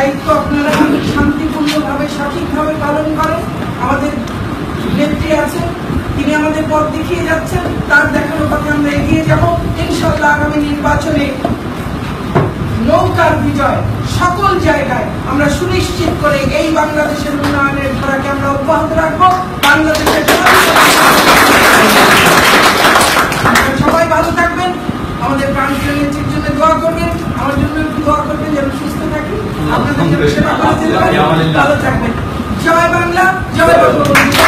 দায়িত্ব আপনারা শান্তিপূর্ণভাবে সঠিকভাবে পালন করেন। আমাদের নেত্রী আছেন, তিনি আমাদের পথ দেখিয়ে যাচ্ছেন, তার দেখানো পথে আমরা এগিয়ে যাব। ইনশাআল্লাহ আগামী নির্বাচনে নৌকার বিজয় সকল জায়গায় আমরা সুনিশ্চিত করে এই বাংলাদেশের উন্নয়নের ধারাকে আমরা অব্যাহত রাখবো। বাংলাদেশের সবাই ভালো থাকবেন, আমাদের প্রাণপ্রিয় নেত্রীর জন্য দোয়া করবেন, আমার জন্য একটু দোয়া করবেন যেন সুস্থ থাকি, আপনাদের জন্য সেবা করতে ভালো থাকবেন। জয় বাংলা, জয় বঙ্গবন্ধু।